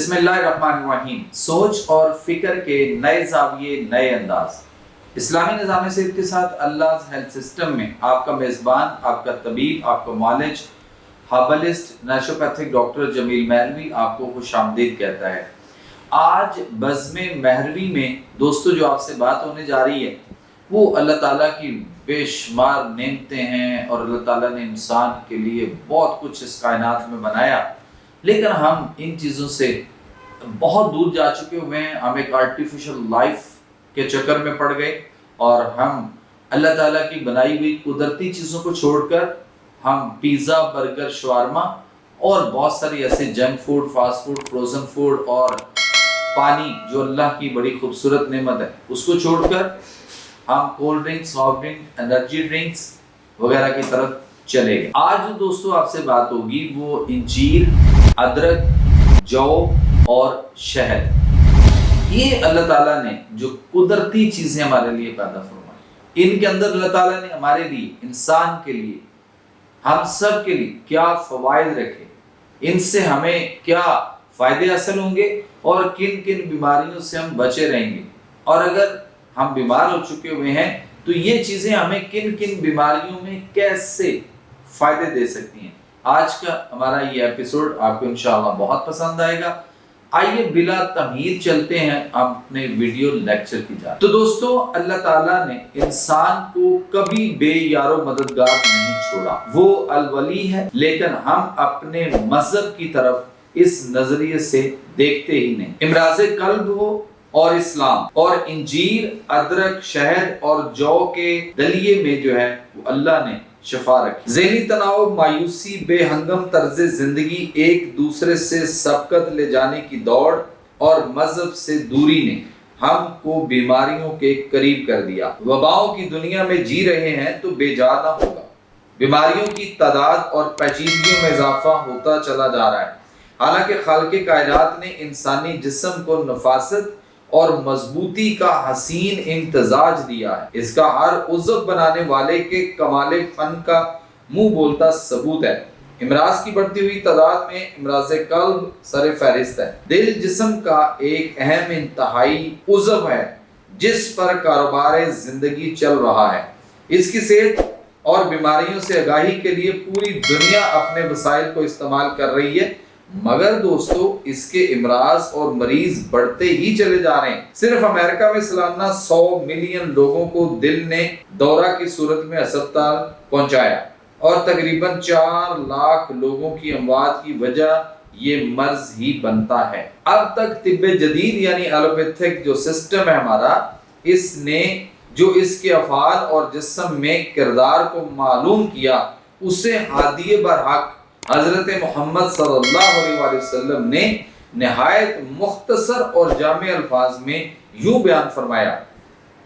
بسم اللہ الرحمن الرحیم۔ سوچ اور فکر کے نئے زاویے، نئے انداز۔ اسلامی نظام صحت کے ساتھ اللہ ہیلتھ سسٹم میں آپ کا میزبان، آپ کا طبیب، آپ کا معالج، ہربلسٹ، نیچروپیتھک ڈاکٹر جمیل مہروی آپ کو خوش آمدید کہتا ہے۔ آج بزم مہروی میں دوستو جو آپ سے بات ہونے جا رہی ہے وہ اللہ تعالیٰ کی بے شمار نعمتیں ہیں، اور اللہ تعالیٰ نے انسان کے لیے بہت کچھ اس کائنات میں بنایا، لیکن ہم ان چیزوں سے بہت دور جا چکے ہوئے ہیں۔ ہم ایک آرٹیفیشل لائف کے چکر میں پڑ گئے، اور ہم اللہ تعالیٰ کی بنائی ہوئی قدرتی چیزوں کو چھوڑ کر ہم پیزا، برگر، شوارما اور بہت ساری ایسے junk food, fast food, frozen food اور پانی جو اللہ کی بڑی خوبصورت نعمت ہے اس کو چھوڑ کر ہم cold drinks, soft drink, energy drinks وغیرہ کی طرف چلے گئے۔ آج جو دوستو آپ سے بات ہوگی وہ انجیر، ادرک، جو اور شہد، یہ اللہ تعالیٰ نے جو قدرتی چیزیں ہمارے لیے پیدا فرمائی، ان کے اندر اللہ تعالیٰ نے ہمارے لیے، انسان کے لیے، ہم سب کے لیے کیا فوائد رکھے، ان سے ہمیں کیا فائدے حاصل ہوں گے اور کن کن بیماریوں سے ہم بچے رہیں گے، اور اگر ہم بیمار ہو چکے ہوئے ہیں تو یہ چیزیں ہمیں کن کن بیماریوں میں کیسے فائدے دے سکتی ہیں۔ آج کا ہمارا یہ ایپیسوڈ آپ کو انشاءاللہ بہت پسند آئے گا۔ آئیے بلا تمہید چلتے ہیں اپنے ویڈیو لیکچر کی جانب۔ تو دوستو، اللہ تعالیٰ نے انسان کو کبھی بے یار و مددگار نہیں چھوڑا، وہ الولی ہے، لیکن ہم اپنے مذہب کی طرف اس نظریے سے دیکھتے ہی نہیں۔ امراض قلب ہو اور اسلام، اور انجیر، ادرک، شہد اور جو کے دلیے میں جو ہے وہ اللہ نے شفا رکھی۔ ذہنی تناؤ، مایوسی، بے ہنگم طرز زندگی، ایک دوسرے سے سبقت لے جانے کی دوڑ اور مذہب سے دوری نے ہم کو بیماریوں کے قریب کر دیا۔ وباؤں کی دنیا میں جی رہے ہیں تو بے جا نہ ہوگا۔ بیماریوں کی تعداد اور پیچیدگیوں میں اضافہ ہوتا چلا جا رہا ہے، حالانکہ خالق کائنات نے انسانی جسم کو نفاست اور مضبوطی کا حسین امتزاج دیا ہے۔ اس کا ہر عضو بنانے والے کے کمال فن کا منہ بولتا ثبوت ہے۔ امراض کی بڑھتی ہوئی تعداد میں امراض قلب سر فہرست ہے۔ دل جسم کا ایک اہم انتہائی عضو ہے جس پر کاروبار زندگی چل رہا ہے۔ اس کی صحت اور بیماریوں سے آگاہی کے لیے پوری دنیا اپنے وسائل کو استعمال کر رہی ہے، مگر دوستو اس کے امراض اور مریض بڑھتے ہی چلے جا رہے ہیں۔ صرف امریکہ میں سالانہ 100 ملین لوگوں کو دل نے دورہ کی صورت میں ہسپتال پہنچایا، اور تقریباً 4 لاکھ لوگوں کی اموات کی وجہ یہ مرض ہی بنتا ہے۔ اب تک طب جدید یعنی ایلوپیتھک جو سسٹم ہے ہمارا، اس نے جو اس کے افعال اور جسم میں کردار کو معلوم کیا، اسے ہادی برحق حضرت محمد صلی اللہ علیہ وآلہ وسلم نے نہایت مختصر اور جامع الفاظ میں یوں بیان فرمایا۔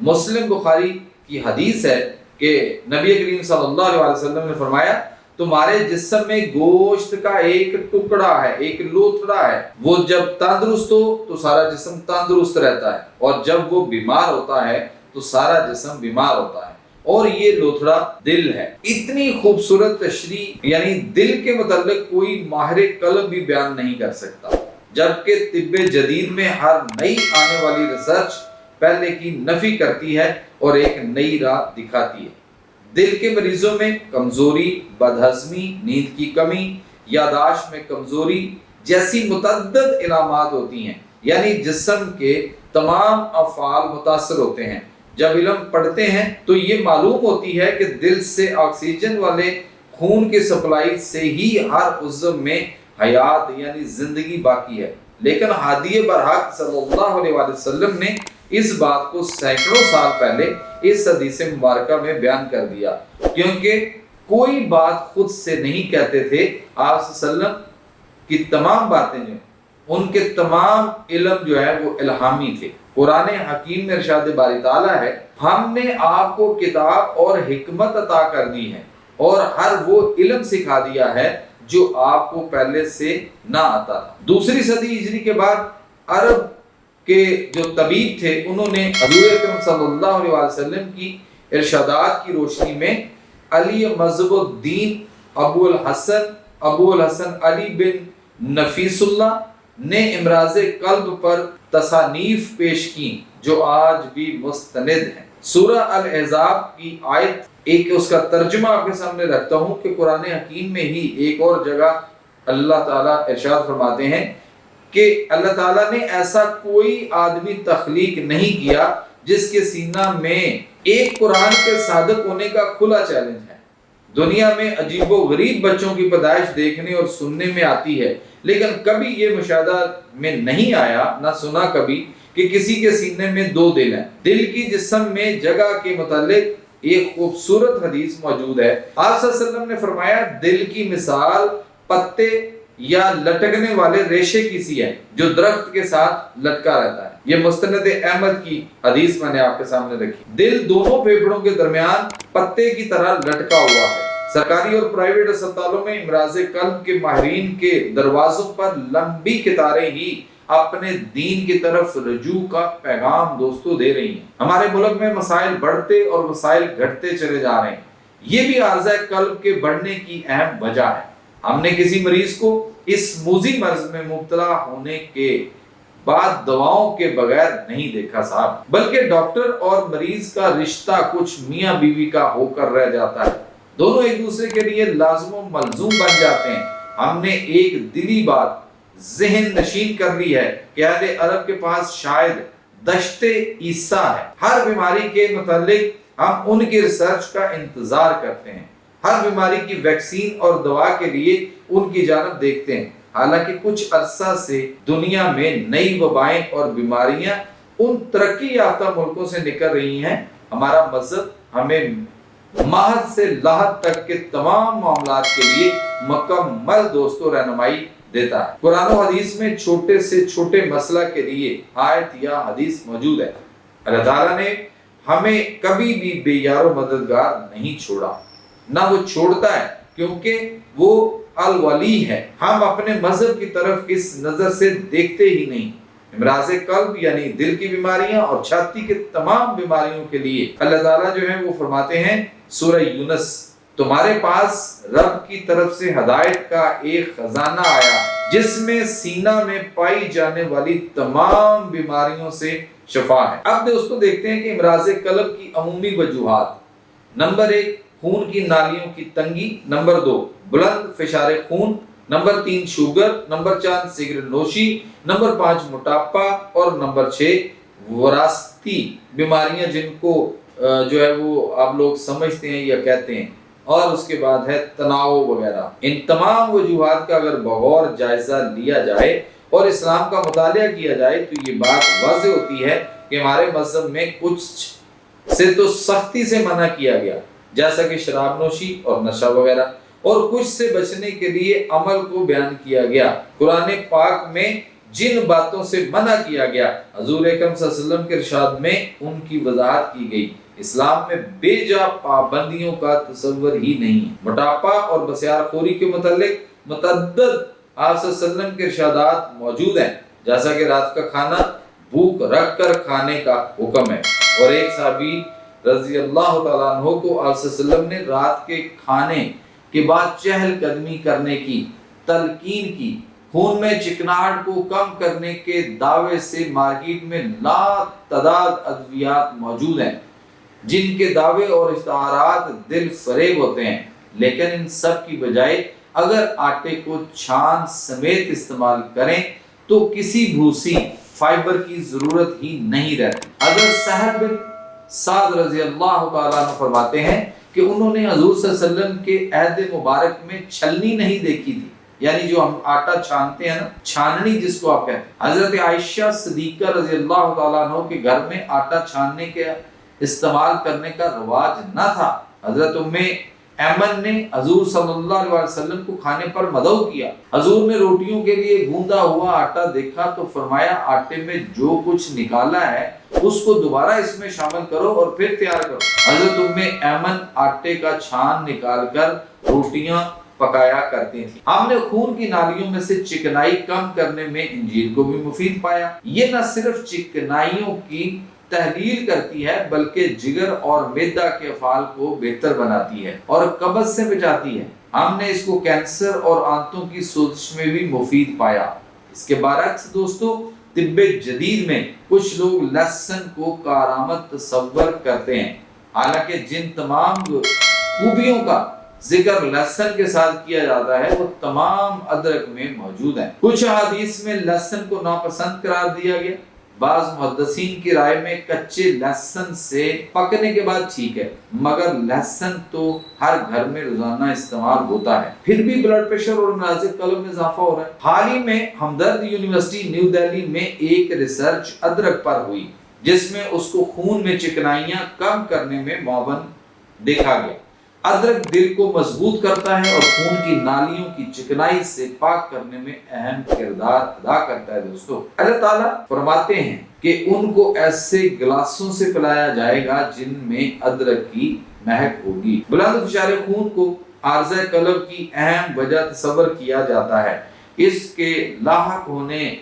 مسلم بخاری کی حدیث ہے کہ نبی کریم صلی اللہ علیہ وآلہ وسلم نے فرمایا، تمہارے جسم میں گوشت کا ایک ٹکڑا ہے، ایک لوتھڑا ہے، وہ جب تندرست ہو تو سارا جسم تندرست رہتا ہے، اور جب وہ بیمار ہوتا ہے تو سارا جسم بیمار ہوتا ہے، اور یہ لوتھڑا دل ہے۔ اتنی خوبصورت تشریح یعنی دل کے متعلق کوئی ماہر قلب بھی بیان نہیں کر سکتا، جبکہ طب جدید میں ہر نئی آنے والی ریسرچ پہلے کی نفی کرتی ہے اور ایک نئی راہ دکھاتی ہے۔ دل کے مریضوں میں کمزوری، بدہضمی، نیند کی کمی، یادداشت میں کمزوری جیسی متعدد علامات ہوتی ہیں، یعنی جسم کے تمام افعال متاثر ہوتے ہیں۔ جب علم پڑھتے ہیں تو یہ معلوم ہوتی ہے کہ دل سے آکسیجن والے خون کی سپلائی سے ہی ہر عضو میں حیات یعنی زندگی باقی ہے، لیکن ہادی برحق صلی اللہ علیہ وآلہ وسلم نے اس بات کو سینکڑوں سال پہلے اس حدیث مبارکہ میں بیان کر دیا، کیونکہ کوئی بات خود سے نہیں کہتے تھے۔ آپ صلی اللہ علیہ وسلم کی تمام باتیں جو ان کے تمام علم جو ہے وہ الہامی تھے۔ قرآن حکیم میں ارشاد باری تعالیٰ ہے، ہم نے آپ کو کتاب اور حکمت عطا کر دی ہے، اور ہر وہ علم سکھا دیا ہے جو آپ کو پہلے سے نہ آتا تھا۔ دوسری صدی ہجری کے بعد عرب کے جو طبیب تھے انہوں نے حضور اکرم صلی اللہ علیہ وسلم کی ارشادات کی روشنی میں علی مذہب الدین ابو الحسن علی بن نفیس اللہ نے امراض قلب پر تصانیف پیش کی جو آج بھی مستند ہیں۔ سورہ الاحزاب کی آیت ایک اس کا ترجمہ آپ کے سامنے رکھتا ہوں کہ قرآن حکیم میں ہی ایک اور جگہ اللہ تعالیٰ ارشاد فرماتے ہیں کہ اللہ تعالیٰ نے ایسا کوئی آدمی تخلیق نہیں کیا جس کے سینہ میں ایک قرآن کے صادق ہونے کا کھلا چیلنج ہے۔ دنیا میں عجیب و غریب بچوں کی پیدائش دیکھنے اور سننے میں آتی ہے، لیکن کبھی یہ مشاہدہ میں نہیں آیا، نہ سنا کبھی کہ کسی کے سینے میں دو دل ہیں۔ دل کی جسم میں جگہ کے متعلق ایک خوبصورت حدیث موجود ہے۔ آپ صلی اللہ علیہ وسلم نے فرمایا دل کی مثال پتے یا لٹکنے والے ریشے کی سی ہے جو درخت کے ساتھ لٹکا رہتا ہے۔ یہ مستند احمد کی حدیث میں نے آپ کے سامنے رکھی۔ دل دونوں پھیپھڑوں کے درمیان پتے کی طرح لٹکا ہوا ہے۔ سرکاری اور پرائیویٹ اسپتالوں میں امراض قلب کے ماہرین کے دروازوں پر لمبی قطاریں ہی اپنے دین کی طرف رجوع کا پیغام دوستوں دے رہی ہیں۔ ہمارے ملک میں مسائل بڑھتے اور وسائل گھٹتے چلے جا رہے ہیں، یہ بھی عارضہ قلب کے بڑھنے کی اہم وجہ ہے۔ ہم نے کسی مریض کو اس موذی مرض میں مبتلا ہونے کے بعد دواؤں کے بغیر نہیں دیکھا صاحب، بلکہ ڈاکٹر اور مریض کا رشتہ کچھ میاں بیوی کا ہو کر رہ جاتا ہے۔ دونوں ایک دوسرے کے لیے لازم و ملزوم بن جاتے ہیں۔ ہم نے ایک دلی بات ذہن نشین کر لی ہے کہ اہل عرب کے پاس شاید دشت عیسیٰ ہے۔ ہر بیماری کے متعلق ہم ان کی ریسرچ کا انتظار کرتے ہیں، ہر بیماری کی ویکسین اور دوا کے لیے ان کی جانب دیکھتے ہیں۔ حالانکہ کچھ عرصہ سے دنیا میں نئی وبائیں اور بیماریاں ان ترقی یافتہ ملکوں سے نکل رہی ہیں۔ ہمارا مذہب ہمیں مہد سے لاحد تک کے تمام معاملات کے لیے مکمل دوستوں رہنمائی دیتا ہے۔ قرآن و حدیث میں چھوٹے سے چھوٹے مسئلہ کے لیے آیت یا حدیث موجود ہے۔ اللہ تعالیٰ نے ہمیں کبھی بھی بے یار و مددگار نہیں چھوڑا، نہ وہ چھوڑتا ہے، کیونکہ وہ الولی ہے۔ ہم اپنے مذہب کی طرف اس نظر سے دیکھتے ہی نہیں۔ امراض قلب یعنی دل کی بیماریاں اور چھاتی کے تمام بیماریوں کے لیے اللہ تعالیٰ جو ہے وہ فرماتے ہیں سورہ یونس، تمہارے پاس رب کی طرف سے ہدایت کا ایک خزانہ آیا جس میں سینہ میں پائی جانے والی تمام بیماریوں سے شفا ہے۔ اب دوستوں دیکھتے ہیں کہ امراض قلب کی عمومی وجوہات۔ نمبر 1 خون کی نالیوں کی تنگی، نمبر 2 بلند فشار خون، نمبر 3 شوگر، نمبر 4 سگریٹ نوشی، نمبر 5 موٹاپا اور نمبر 6 وراثتی بیماریاں جن کو جو ہے وہ آپ لوگ سمجھتے ہیں یا کہتے ہیں، اور اس کے بعد ہے تناؤ وغیرہ۔ ان تمام وجوہات کا اگر بغور جائزہ لیا جائے اور اسلام کا مطالعہ کیا جائے تو یہ بات واضح ہوتی ہے کہ ہمارے مذہب میں کچھ سے تو سختی سے منع کیا گیا، جیسا کہ شراب نوشی اور نشہ وغیرہ، اور کچھ سے بچنے کے لیے عمل کو بیان کیا گیا۔ قرآن پاک میں جن باتوں سے منع کیا گیا حضور اکرم صلی اللہ علیہ وسلم کے ارشاد میں ان کی وضاحت کی گئی۔ اسلام میں بے جا پابندیوں کا تصور ہی نہیں ہے۔ موٹاپا اور بسیار خوری کے متعلق متعدد آپ صلی اللہ علیہ وسلم کے ارشادات موجود ہیں، جیسا کہ رات کا کھانا بھوک رکھ کر کھانے کا حکم ہے، اور ایک صحابی رضی اللہ تعالیٰ عنہ کو آپ صلی اللہ علیہ وسلم نے رات کے کھانے کے بعد چہل قدمی کرنے کی تلقین کی۔ خون میں چکناہٹ کو کم کرنے کے دعوے سے مارکیٹ میں لا تعداد ادویات موجود ہیں جن کے دعوے اور اشتہارات دل فریب ہوتے ہیں، لیکن ان سب کی بجائے اگر آٹے کو چھان سمیت استعمال کریں تو کسی بھوسی فائبر کی ضرورت ہی نہیں رہتی۔ حضرت سہل بن سعد رضی اللہ تعالیٰ عنہ فرماتے ہیں کہ انہوں نے حضور صلی اللہ علیہ وسلم کے عہد مبارک میں چھلنی نہیں دیکھی تھی، یعنی جو ہم آٹا چھانتے ہیں نا، چھاننی جس کو آپ کہتے ہیں۔ حضرت عائشہ صدیقہ رضی اللہ تعالیٰ عنہ کے گھر میں آٹا چھاننے کے استعمال کرنے کا رواج نہ تھا۔ حضرت ام ایمن نے حضور صلی اللہ علیہ وسلم کو کھانے پر مدعو کیا۔ حضور نے روٹیوں کے لیے گوندا ہوا آٹا دیکھا تو فرمایا آٹے میں جو کچھ نکالا ہے اس کو دوبارہ اس میں شامل کرو اور پھر تیار کرو۔ حضرت ام ایمن آٹے کا چھان نکال کر روٹیاں پکایا کرتی تھی۔ ہم نے خون کی نالیوں میں سے چکنائی کم کرنے میں انجیر کو بھی مفید پایا۔ یہ نہ صرف چکنائیوں کی تحلیل کرتی ہے بلکہ جگر اور معدہ کے افعال کو بہتر بناتی ہے اور قبض سے بچاتی ہے۔ ہم نے اس کو کینسر اور آنتوں کی سوزش میں بھی مفید پایا۔ اس کے برعکس دوستو طب جدید میں کچھ لوگ لہسن کو کارآمد تصور کرتے ہیں، حالانکہ جن تمام خوبیوں کا ذکر لہسن کے ساتھ کیا جاتا ہے وہ تمام ادرک میں موجود ہیں۔ کچھ احادیث میں لہسن کو ناپسند قرار دیا گیا۔ بعض محدثین کی رائے میں کچے لہسن سے پکنے کے بعد ٹھیک ہے، مگر لہسن تو ہر گھر میں روزانہ استعمال ہوتا ہے، پھر بھی بلڈ پریشر اور امراض قلب میں اضافہ ہو رہا ہے۔ حال ہی میں ہمدرد یونیورسٹی نیو دہلی میں ایک ریسرچ ادرک پر ہوئی جس میں اس کو خون میں چکنائیاں کم کرنے میں معاون دیکھا گیا۔ ادرک دل کو مضبوط کرتا ہے اور خون کی نالیوں کی چکنائی سے پاک کرنے میں اہم کردار ادا کرتا ہے۔ دوستو اللہ تعالیٰ فرماتے ہیں کہ ان کو ایسے گلاسوں سے پلایا جائے گا جن میں ادرک کی مہک ہوگی۔ بلند فشار خون کو عارضہ قلب کی اہم وجہ تصور کیا جاتا ہے۔ اس کے لاحق ہونے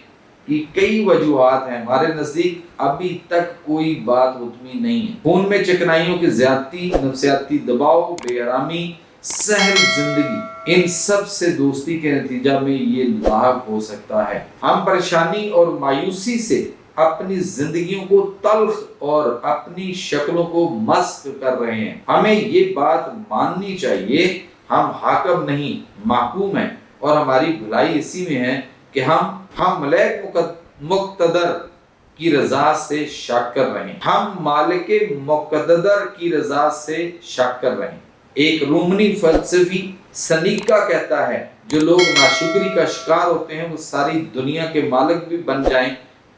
کی کئی وجوہات ہیں، ہمارے نزدیک ابھی تک کوئی بات حتمی نہیں ہے۔ خون میں چکنائیوں کی زیادتی، نفسیاتی دباؤ، بے آرامی، سہل زندگی، ان سب سے دوستی کے نتیجہ میں یہ لاحق ہو سکتا ہے۔ ہم پریشانی اور مایوسی سے اپنی زندگیوں کو تلخ اور اپنی شکلوں کو مسخ کر رہے ہیں۔ ہمیں یہ بات ماننی چاہیے ہم حاکم نہیں محکوم ہیں، اور ہماری بھلائی اسی میں ہے کہ ہم ملک مقتدر کی رضا سے شک کر رہے ہیں، ہم مالک مقتدر کی رضا سے شک کر رہے ہیں۔ ایک رومنی فلسفی سنیکا کہتا ہے جو لوگ ناشکری کا شکار ہوتے ہیں وہ ساری دنیا کے مالک بھی بن جائیں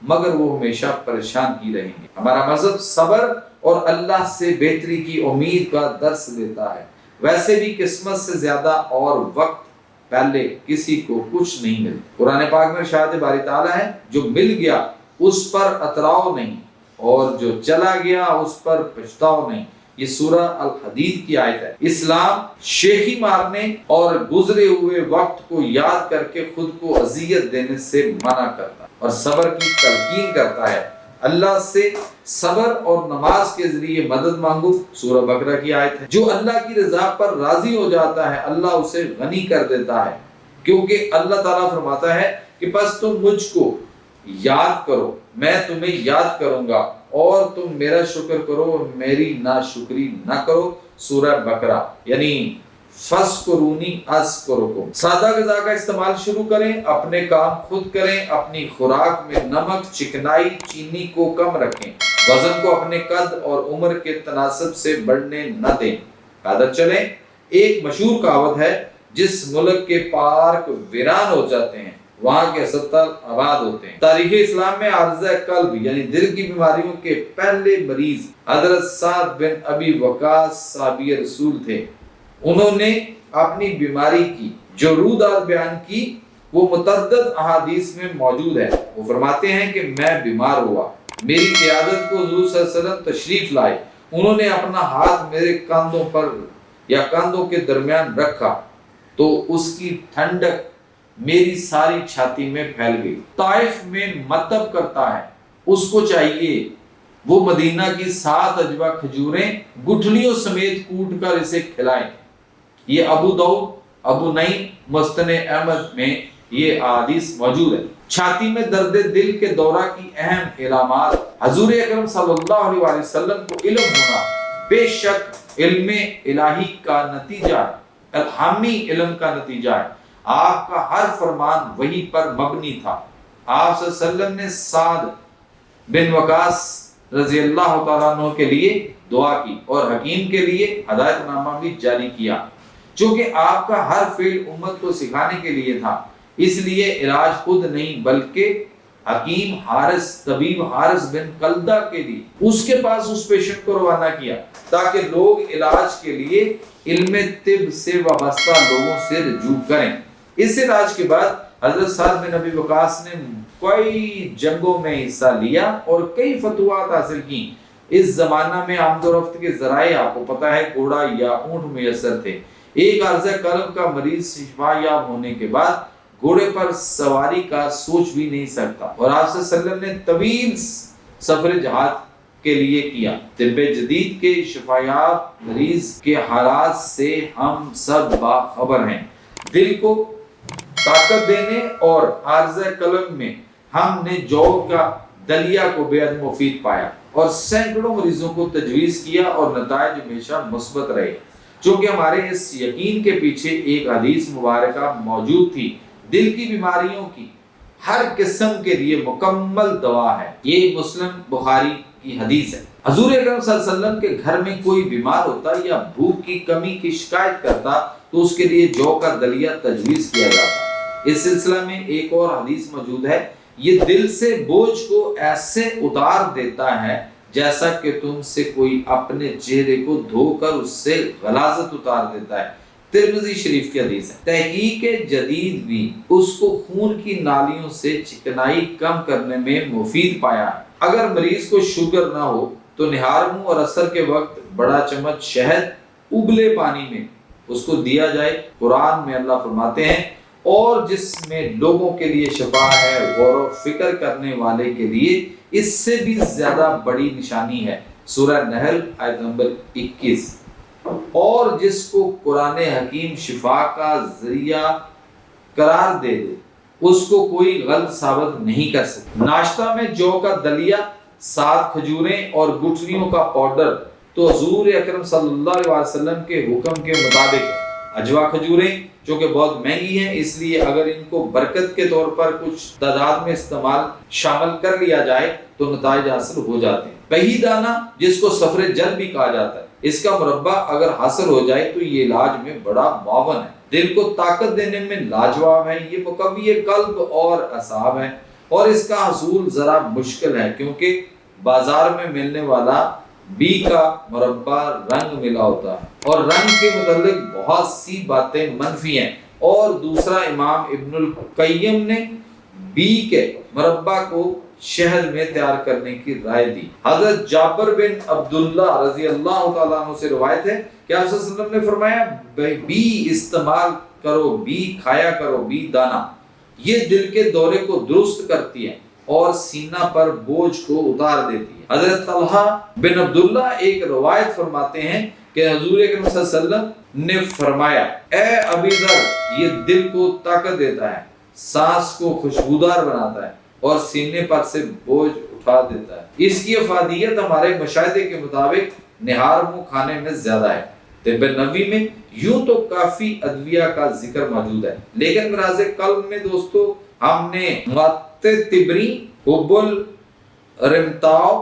مگر وہ ہمیشہ پریشان ہی رہیں گے۔ ہمارا مذہب صبر اور اللہ سے بہتری کی امید کا درس دیتا ہے۔ ویسے بھی قسمت سے زیادہ اور وقت پہلے کسی کو کچھ نہیں ملتا۔ قرآن پاک میں ارشاد باری تعالیٰ ہے جو مل گیا اس پر اتراؤ نہیں اور جو چلا گیا اس پر پچھتاؤ نہیں۔ یہ سورہ الحدید کی آیت ہے۔ اسلام شیخی مارنے اور گزرے ہوئے وقت کو یاد کر کے خود کو اذیت دینے سے منع کرتا ہے اور صبر کی تلقین کرتا ہے۔ اللہ سے صبر اور نماز کے ذریعے مدد مانگو، سورہ بقرہ کی آیت ہے۔ جو اللہ کی رضا پر راضی ہو جاتا ہے اللہ اسے غنی کر دیتا ہے، کیونکہ اللہ تعالیٰ فرماتا ہے کہ پس تم مجھ کو یاد کرو میں تمہیں یاد کروں گا، اور تم میرا شکر کرو اور میری ناشکری نہ کرو، سورہ بقرہ۔ یعنی فَاسْكُرُونِي أَذْكُرْكُمْ۔ سادہ غذا کا استعمال شروع کریں، اپنے کام خود کریں، اپنی خوراک میں نمک، چکنائی، چینی کو کم رکھیں، وزن کو اپنے قد اور عمر کے تناسب سے بڑھنے نہ دیں، پیدل چلیں۔ ایک مشہور کہاوت ہے جس ملک کے پارک ویران ہو جاتے ہیں وہاں کے اسپتال آباد ہوتے ہیں۔ تاریخ اسلام میں عارضہ قلب یعنی دل کی بیماریوں کے پہلے مریض حضرت سعد بن ابی وقاص صحابی رسول تھے۔ انہوں نے اپنی بیماری کی جو رودات بیان کی وہ متعدد احادیث میں موجود ہے۔ وہ فرماتے ہیں کہ میں بیمار ہوا، میری قیادت کو حضور صلی اللہ علیہ وسلم تشریف لائے، انہوں نے اپنا ہاتھ میرے کاندھوں پر یا کاندھوں کے درمیان رکھا تو اس کی ٹھنڈک میری ساری چھاتی میں پھیل گئی۔ طائف میں مطب کرتا ہے، اس کو چاہیے وہ مدینہ کی 7 اجوا کھجوریں گٹھلیوں سمیت کوٹ کر اسے کھلائیں۔ یہ ابو داؤد، ابو نعیم، مسند احمد میں یہ احادیث موجود ہے۔ چھاتی میں درد دل کے دورہ کی اہم علامات: حضور اکرم صلی اللہ علیہ وسلم کو علم ہونا بے شک علم الہی کا نتیجہ ہے، الہامی علم کا نتیجہ ہے۔ آپ کا ہر فرمان وحی پر مبنی تھا۔ آپ صلی اللہ علیہ وسلم نے سعد بن وقاص رضی اللہ تعالیٰ عنہ کے لیے دعا کی اور حکیم کے لیے ہدایت نامہ بھی جاری کیا، چونکہ آپ کا ہر فعل امت کو سکھانے کے لیے تھا، اس لیے علاج خود نہیں بلکہ حکیم حارث طبیب حارث بن کلدہ کے لیے اس کے پاس اس پیشنٹ کو روانہ کیا تاکہ لوگ علاج کے لیے علم طب سے وابستہ لوگوں سے رجوع کریں۔ اس علاج کے بعد حضرت سعد بن ابی وقاص نے کئی جنگوں میں حصہ لیا اور کئی فتوحات حاصل کی۔ اس زمانہ میں آمد و رفت کے ذرائع آپ کو پتہ ہے گھوڑا یا اونٹ میسر تھے۔ ایک عارضہ قلب کا مریض شفا یاب ہونے کے بعد گھوڑے پر سواری کا سوچ بھی نہیں سکتا، اور آپ صلی اللہ علیہ وسلم نے طویل سفر جہاد کے لیے کیا۔ طب جدید کے شفا یاب مریض کے حالات سے ہم سب باخبر ہیں۔ دل کو طاقت دینے اور عارضہ قلم میں ہم نے جو کا دلیا کو بے حد مفید پایا اور سینکڑوں مریضوں کو تجویز کیا اور نتائج ہمیشہ مثبت رہے، چونکہ ہمارے اس یقین کے پیچھے ایک حدیث مبارکہ موجود تھی، دل کی بیماریوں کی ہر قسم کے لیے مکمل دوا ہے۔ یہ مسلم بخاری کی حدیث ہے۔ حضور اکرم صلی اللہ علیہ وسلم کے گھر میں کوئی بیمار ہوتا یا بھوک کی کمی کی شکایت کرتا تو اس کے لیے جو کا دلیا تجویز کیا جاتا۔ اس سلسلہ میں ایک اور حدیث موجود ہے، یہ دل سے بوجھ کو ایسے اتار دیتا ہے جیسا کہ تم سے کوئی اپنے چہرے کو دھو کر اس سے غلاظت اتار دیتا ہے۔ ترمذی شریف کی حدیث ہے۔ تحقیق جدید بھی اس کو خون کی نالیوں سے چکنائی کم کرنے میں مفید پایا ہے۔ اگر مریض کو شوگر نہ ہو تو نہار منہ اور عصر کے وقت بڑا چمچ شہد ابلے پانی میں اس کو دیا جائے۔ قرآن میں اللہ فرماتے ہیں، اور جس میں لوگوں کے لیے شفا ہے، غور و فکر کرنے والے کے لیے اس سے بھی زیادہ بڑی نشانی ہے۔ سورہ نحل آیت نمبر 21۔ اور جس کو قرآن حکیم شفا کا ذریعہ قرار دے دے اس کو کوئی غلط ثابت نہیں کر سکتا۔ ناشتہ میں جو کا دلیا، 7 کھجوریں اور گٹھلیوں کا پاؤڈر تو حضور اکرم صلی اللہ علیہ وسلم کے حکم کے مطابق ہے۔ اجوا کھجوریں جو کہ بہت مہنگی ہیں، اس لیے اگر ان کو برکت کے طور پر کچھ تعداد میں استعمال شامل کر لیا جائے تو نتائج حاصل ہو جاتے ہیں۔ کہی دانہ جس کو صفر جل بھی کہا جاتا ہے، اس کا مربع اگر حاصل ہو جائے تو یہ علاج میں بڑا معاون ہے، دل کو طاقت دینے میں لاجواب ہے، یہ مقوی قلب اور اعصاب ہے، اور اس کا حصول ذرا مشکل ہے کیونکہ بازار میں ملنے والا بی کا مربع رنگ ملا ہوتا ہے اور رنگ کے متعلق بہت سی باتیں منفی ہیں۔ اور دوسرا، امام ابن القیم نے بی کے مربع کو شہد میں تیار کرنے کی رائے دی۔ حضرت جابر بن عبداللہ رضی اللہ تعالیٰ عنہ سے روایت ہے کہ آپ صلی اللہ علیہ وسلم نے فرمایا، بی استعمال کرو، بی کھایا کرو، بی دانہ، یہ دل کے دورے کو درست کرتی ہے اور سینہ پر بوجھ کو اتار دیتی ہے۔ حضرت طلحہ بن عبداللہ ایک روایت فرماتے ہیں کہ حضور اکرم صلی اللہ علیہ وسلم نے فرمایا، اے ابی ذر، یہ دل کو طاقت دیتا ہے، سانس کو خوشبودار بناتا ہے اور سینے پر سے بوجھ اٹھا دیتا ہے۔ اس کی افادیت ہمارے مشاہدے کے مطابق نہار منہ کھانے میں زیادہ ہے۔ طب نبوی میں یوں تو کافی ادویہ کا ذکر موجود ہے، لیکن مراز قلب میں دوستو ہم نے معتبری، حبل، رمتاؤ،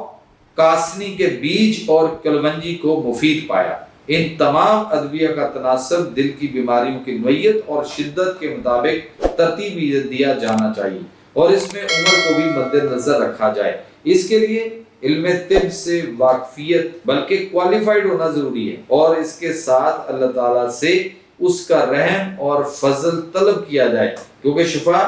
کاسنی کے بیج اور کلونجی کو مفید پایا۔ ان تمام ادویہ کا تناسب دل کی بیماریوں کی نوعیت اور شدت کے مطابق ترتیب دیا جانا چاہیے، اور اس میں عمر کو بھی مد نظر رکھا جائے۔ اس کے لیے علم طب سے واقفیت بلکہ کوالیفائڈ ہونا ضروری ہے، اور اس کے ساتھ اللہ تعالیٰ سے اس کا رحم اور فضل طلب کیا جائے، کیونکہ شفا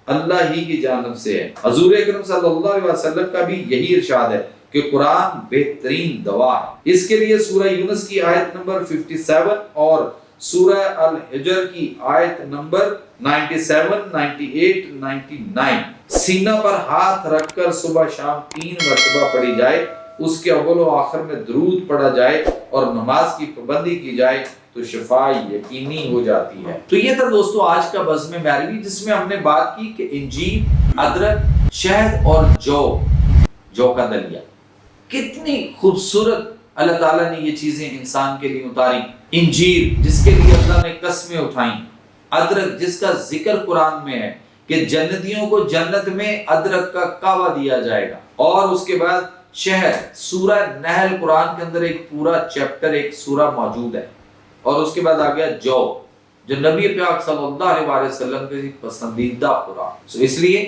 اللہ ہی کی جانب سے ہے۔ حضور اکرم صلی اللہ علیہ وسلم کا بھی یہی ارشاد ہے کہ قرآن بہترین دوا ہے۔ اس کے لیے سورہ یونس کی آیت نمبر 57 اور سورہ الحجر کی آیت نمبر 97، 98، 99 سینہ پر ہاتھ رکھ کر صبح شام 3 مرتبہ پڑھی جائے، اس کے اول و آخر میں درود پڑھا جائے اور نماز کی پابندی کی جائے تو شفا یقینی ہو جاتی ہے۔ تو یہ تھا دوستو آج کا بزم معربی، جس میں ہم نے بات کی کہ انجیر، ادرک، شہد اور جو کا دلیا، کتنی خوبصورت اللہ تعالیٰ نے یہ چیزیں انسان کے لیے اتاری۔ انجیر جس کے لیے اللہ نے قسمیں اٹھائیں، ادرک جس کا ذکر قرآن میں ہے کہ جنتیوں کو جنت میں ادرک کا کعوہ دیا جائے گا، اور اس کے بعد شہد، سورہ نحل قرآن کے اندر ایک پورا چیپٹر، ایک سورہ موجود ہے، اور اس کے بعد آ گیا جو نبی پاک صلی اللہ علیہ وسلم کے پسندیدہ قرآن۔ اس لیے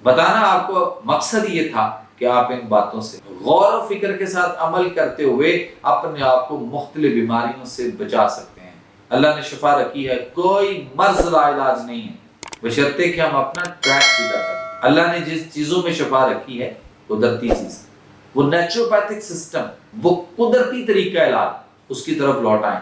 بتانا آپ کو مقصد یہ تھا کہ آپ ان باتوں سے غور و فکر کے ساتھ عمل کرتے ہوئے اپنے آپ کو مختلف بیماریوں سے بچا سکتے ہیں۔ اللہ نے شفا رکھی ہے، کوئی مرض لا علاج نہیں ہے، بشرطے کہ ہم اپنا ٹریک سیدھا کریں۔ اللہ نے جس چیزوں میں شفا رکھی ہے قدرتی چیز، وہ نیچروپیتھک سسٹم، وہ قدرتی طریقہ علاج، اس کی طرف لوٹائیں،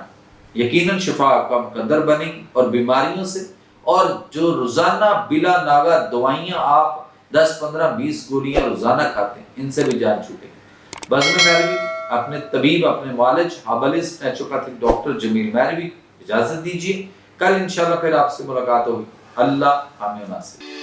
یقیناً شفا آپ کا مقدر بنے گی۔ اور بیماریوں سے، اور جو روزانہ بلا ناغہ دوائیاں آپ 10، 15، 20 گولیاں روزانہ کھاتے ہیں، ان سے بھی جان چھوٹے گی۔ بزم معربی اپنے طبیب، اپنے معالج، ہربلسٹ، نیچروپیتھک ڈاکٹر جمیل معربی اجازت دیجیے، کل انشاءاللہ پھر آپ سے ملاقات ہوگی۔ اللہ ہمیں نصیب